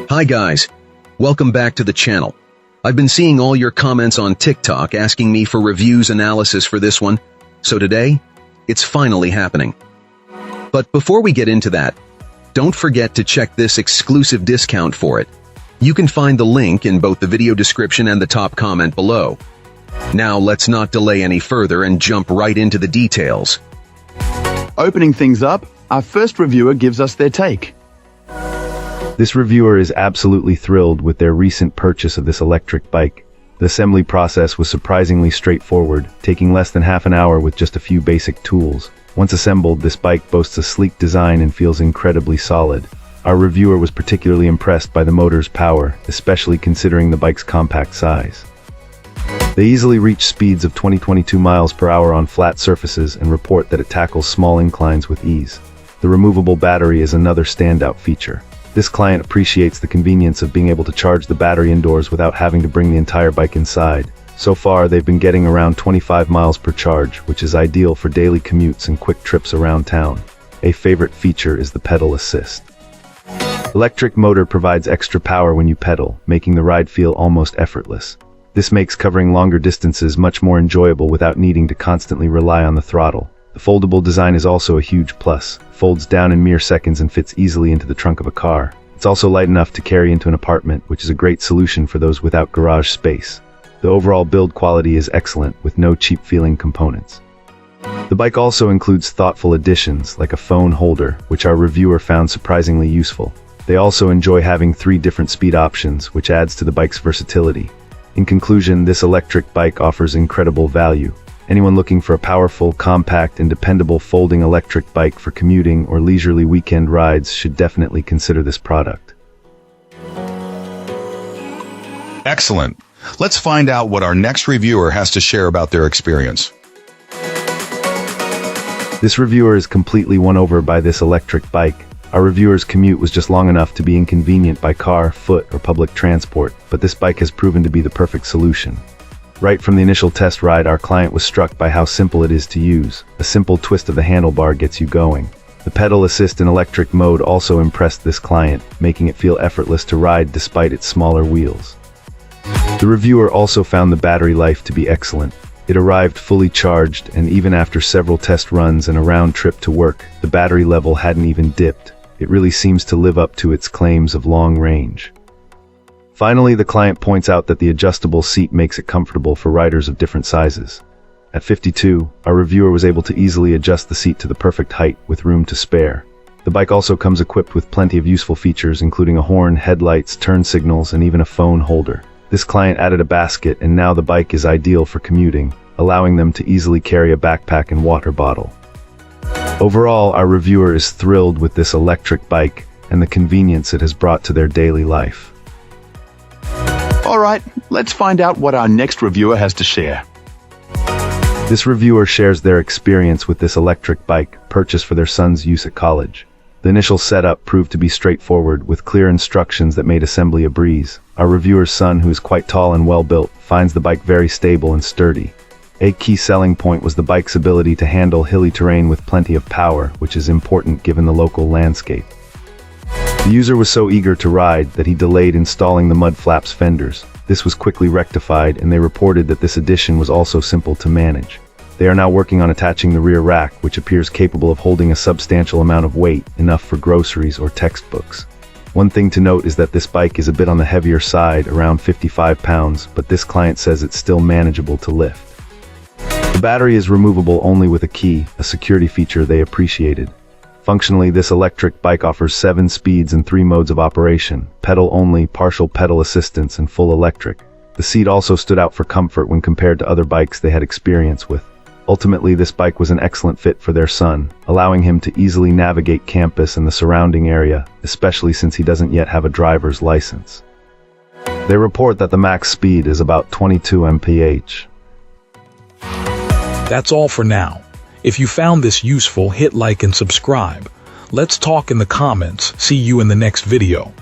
Hi guys, welcome back to the channel. I've been seeing all your comments on TikTok asking me for reviews analysis for this one, so today, it's finally happening. But before we get into that, don't forget to check this exclusive discount for it. You can find the link in both the video description and the top comment below. Now let's not delay any further and jump right into the details. Opening things up, our first reviewer gives us their take. This reviewer is absolutely thrilled with their recent purchase of this electric bike. The assembly process was surprisingly straightforward, taking less than half an hour with just a few basic tools. Once assembled, this bike boasts a sleek design and feels incredibly solid. Our reviewer was particularly impressed by the motor's power, especially considering the bike's compact size. They easily reach speeds of 22 miles per hour on flat surfaces and report that it tackles small inclines with ease. The removable battery is another standout feature. This client appreciates the convenience of being able to charge the battery indoors without having to bring the entire bike inside. So far, they've been getting around 25 miles per charge, which is ideal for daily commutes and quick trips around town. A favorite feature is the pedal assist. Electric motor provides extra power when you pedal, making the ride feel almost effortless. This makes covering longer distances much more enjoyable without needing to constantly rely on the throttle. The foldable design is also a huge plus, folds down in mere seconds and fits easily into the trunk of a car. It's also light enough to carry into an apartment, which is a great solution for those without garage space. The overall build quality is excellent, with no cheap-feeling components. The bike also includes thoughtful additions, like a phone holder, which our reviewer found surprisingly useful. They also enjoy having 3 different speed options, which adds to the bike's versatility. In conclusion, this electric bike offers incredible value. Anyone looking for a powerful, compact, and dependable folding electric bike for commuting or leisurely weekend rides should definitely consider this product. Excellent. Let's find out what our next reviewer has to share about their experience. This reviewer is completely won over by this electric bike. Our reviewer's commute was just long enough to be inconvenient by car, foot, or public transport, but this bike has proven to be the perfect solution. Right from the initial test ride, our client was struck by how simple it is to use. A simple twist of the handlebar gets you going. The pedal assist in electric mode also impressed this client, making it feel effortless to ride despite its smaller wheels. The reviewer also found the battery life to be excellent. It arrived fully charged, and even after several test runs and a round trip to work, the battery level hadn't even dipped. It really seems to live up to its claims of long range. Finally, the client points out that the adjustable seat makes it comfortable for riders of different sizes. At 52, our reviewer was able to easily adjust the seat to the perfect height with room to spare. The bike also comes equipped with plenty of useful features, including a horn, headlights, turn signals, and even a phone holder. This client added a basket, and now the bike is ideal for commuting, allowing them to easily carry a backpack and water bottle. Overall, our reviewer is thrilled with this electric bike and the convenience it has brought to their daily life. Alright, let's find out what our next reviewer has to share. This reviewer shares their experience with this electric bike, purchased for their son's use at college. The initial setup proved to be straightforward, with clear instructions that made assembly a breeze. Our reviewer's son, who is quite tall and well-built, finds the bike very stable and sturdy. A key selling point was the bike's ability to handle hilly terrain with plenty of power, which is important given the local landscape. The user was so eager to ride that he delayed installing the mud flaps fenders. This was quickly rectified, and they reported that this addition was also simple to manage. They are now working on attaching the rear rack, which appears capable of holding a substantial amount of weight, enough for groceries or textbooks. One thing to note is that this bike is a bit on the heavier side, around 55 pounds, but this client says it's still manageable to lift. The battery is removable only with a key, a security feature they appreciated. Functionally, this electric bike offers 7 speeds and 3 modes of operation: pedal only, partial pedal assistance, and full electric. The seat also stood out for comfort when compared to other bikes they had experience with. Ultimately, this bike was an excellent fit for their son, allowing him to easily navigate campus and the surrounding area, especially since he doesn't yet have a driver's license. They report that the max speed is about 22 mph. That's all for now. If you found this useful, hit like and subscribe. Let's talk in the comments. See you in the next video.